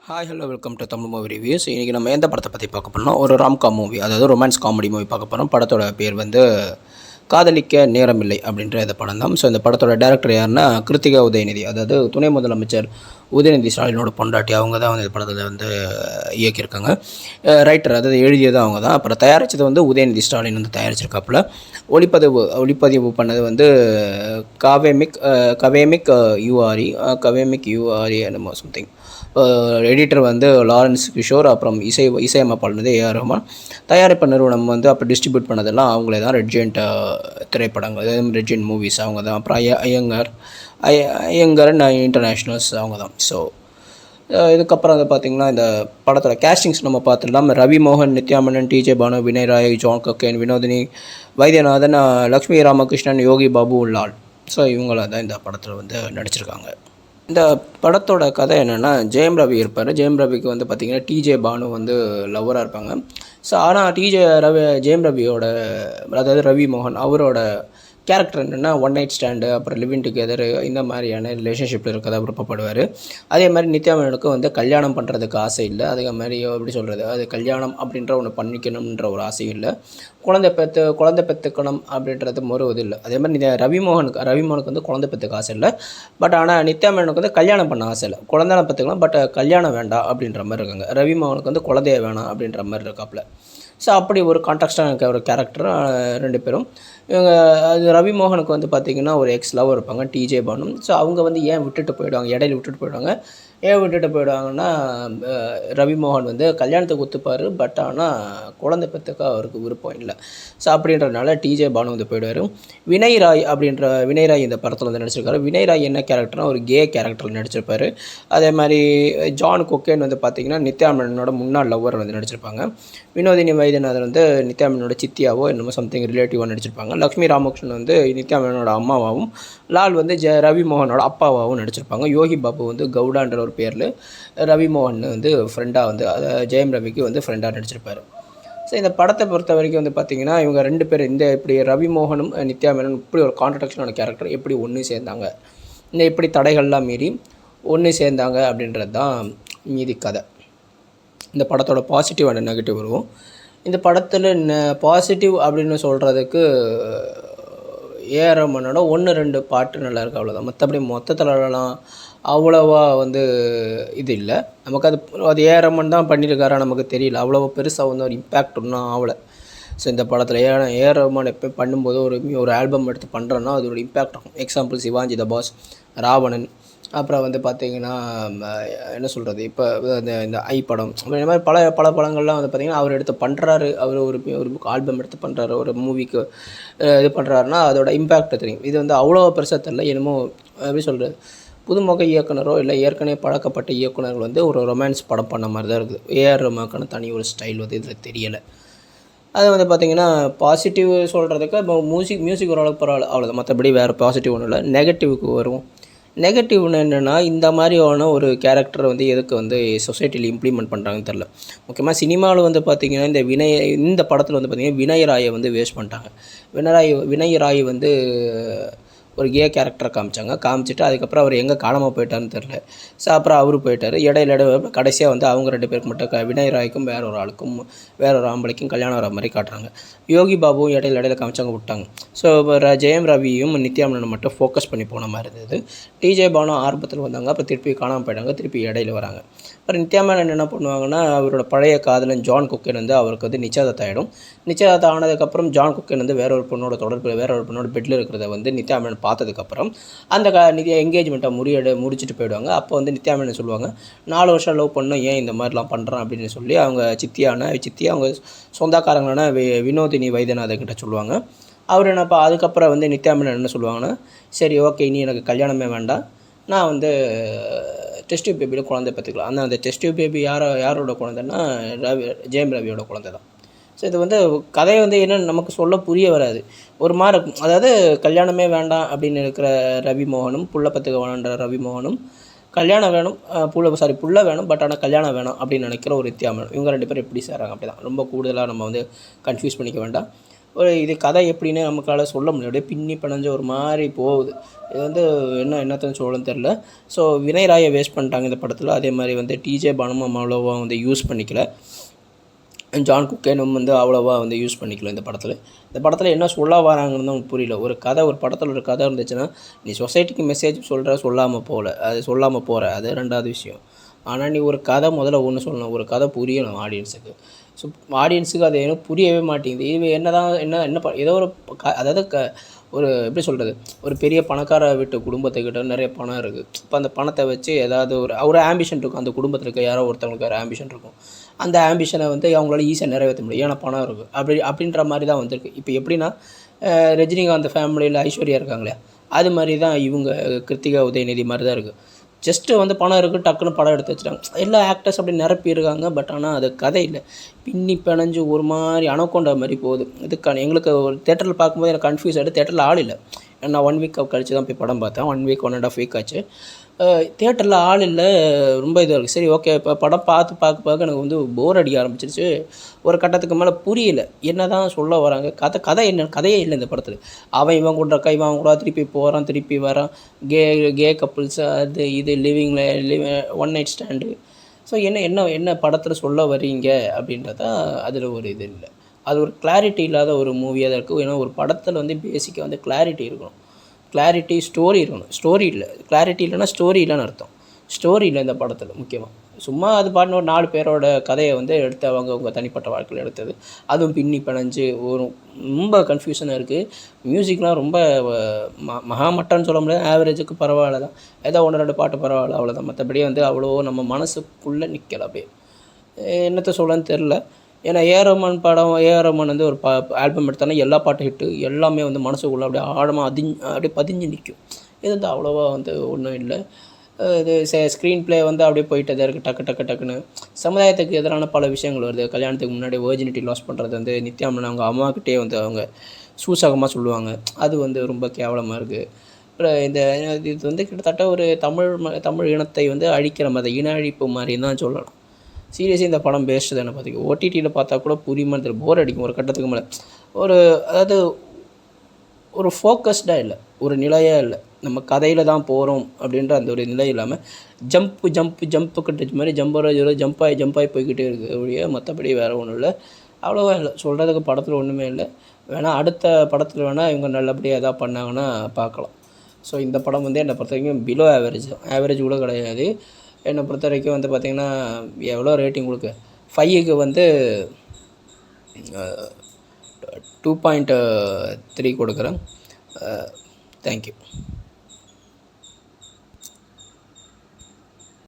Hi hello welcome to Tamil movie reviews. இன்றைக்கி நம்ம எந்த படத்தை பற்றி பார்க்க போகிறோம், ஒரு ராம்காம் மூவி, அதாவது ரொமான்ஸ் காமெடி மூவி பார்க்க போகிறோம். படத்தோட பேர் வந்து காதலிக்க நேரமில்லை அப்படின்ற இந்த படம் தான். ஸோ இந்த படத்தோட டேரக்டர் யாருன்னா கிருத்திகா உதயநிதி, அதாவது துணை முதலமைச்சர் உதயநிதி ஸ்டாலினோட பொண்டாட்டி. அவங்க தான் வந்து இந்த படத்தில் வந்து இயக்கியிருக்காங்க. ரைட்டர், அதாவது எழுதியது அவங்க தான். அப்புறம் தயாரித்தது வந்து உதயநிதி ஸ்டாலின் வந்து தயாரிச்சிருக்காப்புல. ஒளிப்பதிவு பண்ணது வந்து கவேமிக் யூஆரி என்னமோ சம்திங். எடிட்டர் வந்து லாரன்ஸ் கிஷோர். அப்புறம் இசையமைப்பாளர் வந்து ஏஆர் ரஹ்மான். தயாரிப்பு நிறுவனம் வந்து அப்போ டிஸ்ட்ரிபியூட் பண்ணதெல்லாம் அவங்களே தான். ரெட் ஜெயண்ட் திரைப்படங்கள், ரெட் ஜெயண்ட் மூவிஸ் அவங்க தான். அப்புறம் ஐயங்கர் இன்டர்நேஷ்னல்ஸ் அவங்க தான். ஸோ இதுக்கப்புறம் வந்து பார்த்திங்கன்னா இந்த படத்தோட கேஸ்டிங்ஸ் நம்ம பார்த்துடலாம். ரவி மோகன், Nithya Menon, DJ Banu, Vinay Rai, John Kokken, Vinodhini Vaidyanathan, Lakshmi Ramakrishnan, Yogi Babu, Lal. So இவங்களாம் தான் இந்த படத்தில் வந்து நடிச்சிருக்காங்க. இந்த படத்தோட கதை என்னென்னா, ஜெயம் ரவி இருப்பார். ஜெயம் ரவிக்கு வந்து பார்த்திங்கன்னா டிஜே பானு வந்து லவ்வராக இருப்பாங்க. ஸோ ஆனால் ஜெயம் ரவியோட, அதாவது ரவி மோகன் அவரோட கேரக்டர் என்னென்னா ஒன் நைட் ஸ்டாண்டு, அப்புறம் லிவிங் டுகெதர், இந்த மாதிரியான ரிலேஷன்ஷிப்பில் இருக்கதா விருப்பப்படுவார். அதே மாதிரி நித்யா மேனனுக்கும் வந்து கல்யாணம் பண்ணுறதுக்கு ஆசை இல்லை. அதே மாதிரி எப்படி சொல்கிறது, அது கல்யாணம் அப்படின்ற ஒன்று பண்ணிக்கணுன்ற ஒரு ஆசையும் இல்லை. குழந்தை பெற்றுக்கணும் அப்படின்றது மறுவது இல்லை. அதே மாதிரி ரவி மோகனுக்கு வந்து குழந்தை பெற்றுக்க ஆசை இல்லை. பட் ஆனால் நித்யா மேனனுக்கு வந்து கல்யாணம் பண்ண ஆசை இல்லை. குழந்தை பெற்றுக்கலாம், பட் கல்யாணம் வேண்டாம் அப்படின்ற மாதிரி இருக்காங்க. ரவி மோகனுக்கு வந்து குழந்தைய வேணாம் அப்படின்ற மாதிரி இருக்காப்புல. ஸோ அப்படி ஒரு கான்ட்ராஸ்டாக இருக்க ஒரு கேரக்டர் ரெண்டு பேரும். இவங்க அது ரவி மோகனுக்கு வந்து பார்த்திங்கன்னா ஒரு எக்ஸ் லவர் இருப்பாங்க, டிஜே பானு. ஸோ அவங்க வந்து ஏன் விட்டுட்டு போயிடுவாங்க, இடையில விட்டுட்டு போயிடுவாங்க. ஏன் விட்டுட்டு போயிடுவாங்கன்னா, ரவி மோகன் வந்து கல்யாணத்துக்கு ஒத்துப்பார், பட் ஆனால் குழந்தை பெற்றுக்க அவருக்கு விருப்பம் இல்லை. ஸோ அப்படின்றதுனால டிஜே பானு வந்து போயிடுவார். வினய் ராய் இந்த படத்தில் வந்து நடிச்சிருக்காரு. வினய் ராய் என்ன கேரக்டர்னால் ஒரு கே கேரக்டரில் நடிச்சிருப்பார். அதே மாதிரி ஜான் கொக்கேன் வந்து பார்த்திங்கன்னா நித்யா மேனனோட முன்னாள் லவ்வர் வந்து நடிச்சிருப்பாங்க. வினோதினி வைத்தியநாதன் வந்து நித்யா மேனனோட சித்தியாவோ என்னமோ சம்திங் ரிலேட்டிவாக நடிச்சிருப்பாங்க. லக்ஷ்மி ராமகிருஷ்ணன் வந்து நித்யா மேனனோட அம்மாவாகவும், லால் வந்து ரவி மோகனோட அப்பாவாகவும் நடிச்சிருப்பாங்க. யோகி பாபு வந்து கவுடான்ற ஒரு பேரில் ரவி மோகன் வந்து ஃப்ரெண்டாக வந்து ஜெயம் ரவிக்கு வந்து ஃப்ரெண்டாக நடிச்சிருப்பார். ஸோ இந்த படத்தை பொறுத்த வரைக்கும் வந்து பார்த்திங்கன்னா இவங்க ரெண்டு பேர் இப்படி ரவி மோகனும் நித்யா மேனன் இப்படி ஒரு கான்ட்ரடிக்ஷனான கேரக்டர் எப்படி ஒன்று சேர்ந்தாங்க, இப்படி தடைகள்லாம் மீறி ஒன்று சேர்ந்தாங்க அப்படின்றது தான் மீதி கதை. இந்த படத்தோட பாசிட்டிவ் அண்ட் நெகட்டிவ் வருவோம். இந்த படத்தில் பாசிட்டிவ் அப்படின்னு சொல்கிறதுக்கு ஏஆர் ரஹ்மானோட 1-2 பாட்டு நல்லாயிருக்கு, அவ்வளோதான். மற்றபடி மொத்தத்துலலாம் அவ்வளோவா வந்து இது இல்லை. நமக்கு அது ஏஆர் ரஹ்மான் தான் பண்ணியிருக்காரா நமக்கு தெரியல. அவ்வளோவா பெருசாக வந்து ஒரு இம்பேக்ட் ஒன்றும் ஆகலை. ஸோ இந்த படத்தில் ஏஆர் ரஹ்மான் எப்போ பண்ணும்போது ஒரு ஆல்பம் எடுத்து பண்ணுறோன்னா அது ஒரு இம்பேக்ட் ஆகும். எக்ஸாம்பிள் சிவாஜி த பாஸ், ராவணன், அப்புறம் வந்து பார்த்திங்கன்னா என்ன சொல்கிறது, இப்போ இந்த ஐ படம், இந்த மாதிரி பல படங்கள்லாம் வந்து பார்த்திங்கன்னா அவர் எடுத்து பண்ணுறாரு. அவர் ஒரு ஆல்பம் எடுத்து பண்ணுறாரு, ஒரு மூவிக்கு இது பண்ணுறாருன்னா அதோட இம்பேக்ட் தெரியும். இது வந்து அவ்வளோ பெருசாக தெரியல. என்னமோ எப்படி சொல்கிறது, புதுமுக இயக்குனரோ இல்லை ஏற்கனவே பழக்கப்பட்ட இயக்குனர்கள் வந்து ஒரு ரொமான்ஸ் படம் பண்ண மாதிரி தான் இருக்குது. ஏஆர் ரஹ்மானுக்கான தனி ஒரு ஸ்டைல் வந்து இதில் தெரியலை. அது வந்து பார்த்திங்கன்னா பாசிட்டிவ் சொல்கிறதுக்கு இப்போ மியூசிக் ஓரளவுக்கு பரவாயில்ல, அவ்வளோதான். மற்றபடி வேறு பாசிட்டிவ் ஒன்றும் இல்லை. நெகட்டிவ்க்கு வருவோம். நெகட்டிவ்னு என்னென்னா, இந்த மாதிரியான ஒரு கேரக்டர் வந்து எதுக்கு வந்து சொசைட்டியில் இம்ப்ளிமெண்ட் பண்ணுறாங்கன்னு தெரில. முக்கியமாக சினிமாவில் வந்து பார்த்திங்கன்னா இந்த படத்தில் வந்து பார்த்திங்கன்னா வினய் ராயை வந்து வேஸ்ட் பண்ணிட்டாங்க. வினய் ராய் வந்து ஒரு கே கேரக்டரை காமிச்சிட்டு அதுக்கப்புறம் அவர் எங்கே காணாமல் போயிட்டார்னு தெரில. ஸோ அப்புறம் அவரு போயிட்டார். இடையில கடைசியாக வந்து அவங்க ரெண்டு பேருக்கு மட்டும் வினய் ராய்க்கும் வேற ஒரு ஆம்பளைக்கும் கல்யாணம் வர மாதிரி காட்டுறாங்க. யோகி பாபுவும் இடையில காமிச்சாங்க, விட்டாங்க. ஸோ இப்போ ஜெயம் ரவியும் நித்யா மேனனை மட்டும் ஃபோக்கஸ் பண்ணி போன மாதிரி இருந்தது. டிஜே பானு ஆரம்பத்தில் வந்தாங்க, அப்புறம் திருப்பி காணாமல் போயிட்டாங்க, திருப்பி இடையில வராங்க. அப்புறம் நித்யா மேனன் என்ன பண்ணுவாங்கன்னா, அவரோட பழைய காதலன் ஜான் கொக்கேன் வந்து அவருக்கு வந்து நிச்சயதார்த்தம் ஆகிடும். நிச்சயதார்த்தம் ஆனதுக்கப்புறம் ஜான் கொக்கேன் வந்து வேற ஒரு பொண்ணோட பெட்டில் இருக்கிறத வந்து நித்யா மேனன் பார்த்ததுக்கப்புறம் அந்த என்கேஜ்மெண்ட்டை முடிச்சுட்டு போயிடுவாங்க. அப்போ வந்து நித்யா மேனன் சொல்லுவாங்க, 4 வருஷம் லவ் பண்ணோம், ஏன் இந்த மாதிரிலாம் பண்ணுறான் அப்படின்னு சொல்லி அவங்க சித்தி அவங்க சொந்தக்காரங்களான வினோதினி வைத்தியநாதன் கிட்ட சொல்லுவாங்க. அவர் என்னப்பா அதுக்கப்புறம் வந்து நித்யா மேனன் என்ன சொல்லுவாங்கன்னா, சரி ஓகே, இனி எனக்கு கல்யாணமே வேண்டாம், நான் வந்து டெஸ்ட் டியூப் பேபியில் குழந்தை பெற்றுக்கலாம். அந்த டெஸ்ட் டியூப் பேபி யாரோட குழந்தைன்னா ஜெயம் ரவியோட குழந்தை தான். ஸோ இது வந்து கதையை வந்து என்னென்னு நமக்கு சொல்ல புரிய வராது, ஒரு மாதிரி இருக்கும். அதாவது கல்யாணமே வேண்டாம் அப்படின்னு இருக்கிற ரவி மோகனும், புள்ள பெற்றுக்க வேணான்ற ரவி மோகனும், கல்யாணம் வேணும் புள்ள வேணும் பட் ஆனால் கல்யாணம் வேணும் அப்படின்னு நினைக்கிற ஒரு நித்யா மேனன், இவங்க ரெண்டு பேரும் எப்படி சேராங்க அப்படி தான். ரொம்ப கூடுதலாக நம்ம வந்து கன்ஃபியூஸ் பண்ணிக்க வேண்டாம். இது கதை எப்படின்னு நமக்கால் சொல்ல முடியும். அப்படியே பின்னி பிணைஞ்ச ஒரு மாதிரி போகுது. இது வந்து என்னத்தன்னு சொல்லணும்னு தெரில. ஸோ வினய் ராயை வேஸ்ட் பண்ணிட்டாங்க இந்த படத்தில். அதே மாதிரி வந்து டிஜே பானுவும் அவ்வளோவா வந்து யூஸ் பண்ணிக்கல. ஜான் குக்கேனும் வந்து அவ்வளோவா வந்து யூஸ் பண்ணிக்கல இந்த படத்தில். இந்த படத்தில் என்ன சொல்ல வராங்கன்னு தான் புரியல. ஒரு படத்தில் ஒரு கதை இருந்துச்சுன்னா நீ சொசைட்டிக்கு மெசேஜ் சொல்லாமல் போகிற அது 2வது விஷயம். ஆனால் நீ ஒரு கதை முதல்ல ஒன்று சொல்லணும். ஒரு கதை புரியணும் ஆடியன்ஸுக்கு. ஸோ ஆடியன்ஸுக்கு அது எனக்கு புரியவே மாட்டேங்குது. இது ஏதோ ஒரு அதாவது ஒரு எப்படி சொல்கிறது, ஒரு பெரிய பணக்கார வீட்டு குடும்பத்துக்கிட்ட நிறைய பணம் இருக்குது. இப்போ அந்த பணத்தை வச்சு ஏதாவது ஒரு ஆம்பிஷன் இருக்கும். அந்த குடும்பத்தில் இருக்க யாரோ ஒருத்தவங்களுக்கு ஒரு ஆம்பிஷன் இருக்கும். அந்த ஆம்பிஷனை வந்து அவங்களால ஈஸியாக நிறைவேற்ற முடியும். ஏன்னா பணம் இருக்குது அப்படின்ற மாதிரி தான் வந்திருக்கு. இப்போ எப்படின்னா ரஜினிகாந்த் ஃபேமிலியில் ஐஸ்வர்யா இருக்காங்களே, அது மாதிரி தான் இவங்க கிருத்திகா உதயநிதி மாதிரி தான் இருக்குது. ஜஸ்ட்டு வந்து பணம் இருக்குது, டக்குன்னு படம் எடுத்து வச்சுட்டாங்க. எல்லா ஆக்டர்ஸ் அப்படி நிரப்பியிருக்காங்க. பட் ஆனால் அது கதை இல்லை. பின்னி பிணைஞ்சு ஒரு மாதிரி அனக்கொண்டா மாதிரி போகுது. எங்களுக்கு ஒரு தேட்டரில் பார்க்கும்போது எனக்கு கன்ஃபியூஸ் ஆகிட்டு. தேட்டரில் ஆள் இல்லை. நான் 1 வீக் கழிச்சு தான் போய் படம் பார்த்தேன். 1 வீக் 1.5 வீக் ஆச்சு. தேட்டரில் ஆள் இல்லை. ரொம்ப இதாக இருக்குது. சரி, ஓகே. இப்போ படம் பார்க்க எனக்கு வந்து போர் அடிக்க ஆரம்பிச்சிருச்சு. ஒரு கட்டத்துக்கு மேலே புரியல என்ன தான் சொல்ல வராங்க. கதையே இல்லை இந்த படத்தில். இவன் கூட திருப்பி போகிறான், திருப்பி வரான். கே கப்புள்ஸ், அது இது ஒன் நைட் ஸ்டாண்டு. ஸோ என்ன படத்தில் சொல்ல வரீங்க அப்படின்றதா அதில் ஒரு இது இல்லை. அது ஒரு கிளாரிட்டி இல்லாத ஒரு மூவியாக தான் இருக்குது. ஏன்னா ஒரு படத்தில் வந்து பேசிக்காக வந்து கிளாரிட்டி இருக்கணும். ஸ்டோரி இருக்கணும். ஸ்டோரி இல்லை, கிளாரிட்டி இல்லைன்னா ஸ்டோரி இல்லைன்னு அர்த்தம். ஸ்டோரி இல்லை இந்த படத்தில் முக்கியமாக. சும்மா அது பாட்டுன்னு ஒரு 4 பேரோட கதையை வந்து எடுத்து அவங்க தனிப்பட்ட வாழ்க்கையில் எடுத்தது. அதுவும் பின்னி பிணைஞ்சு ரொம்ப கன்ஃபியூஷனாக இருக்குது. மியூசிக்லாம் ரொம்ப மகாமட்டன்னு சொல்ல முடியாது. ஆவரேஜுக்கு பரவாயில்ல தான். ஏதோ 1-2 பாட்டு பரவாயில்ல, அவ்வளோதான். மற்றபடி வந்து அவ்வளோ நம்ம மனசுக்குள்ளே நிற்கல. அப்படியே என்னத்தை சொல்லன்னு தெரில. ஏன்னா ஏஆர் ரஹ்மான் வந்து ஒரு ஆல்பம் எடுத்தானா எல்லா பாட்டு ஹிட்டு. எல்லாமே வந்து மனசுக்குள்ளே அப்படியே ஆழமாக அப்படியே பதிஞ்சு நிற்கும். இது வந்து அவ்வளோவா வந்து ஒன்றும் இல்லை. இது ஸ்க்ரீன் ப்ளே வந்து அப்படியே போயிட்டே தான் இருக்குது. டக்குன்னு சமுதாயத்துக்கு எதிரான பல விஷயங்கள் வருது. கல்யாணத்துக்கு முன்னாடி வெர்ஜினிட்டி லாஸ் பண்ணுறது வந்து நித்யாமன் அவங்க அம்மாக்கிட்டே வந்து அவங்க சூசகமாக சொல்லுவாங்க. அது வந்து ரொம்ப கேவலமாக இருக்குது. இது வந்து கிட்டத்தட்ட ஒரு தமிழ் இனத்தை வந்து அழிக்கிற மாதிரி, இன அழிப்பு மாதிரி தான் சொல்லலாம். சீரியஸாக இந்த படம் பேஸ்ட்டு தானே. பார்த்திங்க ஓடிடியில் பார்த்தா கூட புரியுமான்னு தெரியல. போர் அடிக்கும் ஒரு கட்டத்துக்கு மேலே. அதாவது ஒரு ஃபோக்கஸ்டாக இல்லை, ஒரு நிலையாக இல்லை. நம்ம கதையில் தான் போகிறோம் அப்படின்ற அந்த ஒரு நிலை இல்லாமல் ஜம்ப்பு கட்டுச்சு மாதிரி ஜம்பாகி போய்கிட்டே இருக்குது ஒழிய மற்றபடி வேறு ஒன்றும் இல்லை. அவ்வளோவா இல்லை சொல்கிறதுக்கு. படத்தில் ஒன்றுமே இல்லை. வேணால் அடுத்த படத்தில் வேணால் இவங்க நல்லபடியாக எதாவது பண்ணாங்கன்னா பார்க்கலாம். ஸோ இந்த படம் வந்து என்னை பொறுத்த வரைக்கும் பிலோ ஆவரேஜ் கூட கிடையாது. என்னை பொறுத்த வரைக்கும் வந்து பார்த்திங்கன்னா எவ்வளோ ரேட்டிங் கொடுக்கு 5க்கு வந்து 2.3 கொடுக்குறேன். தேங்க்யூ.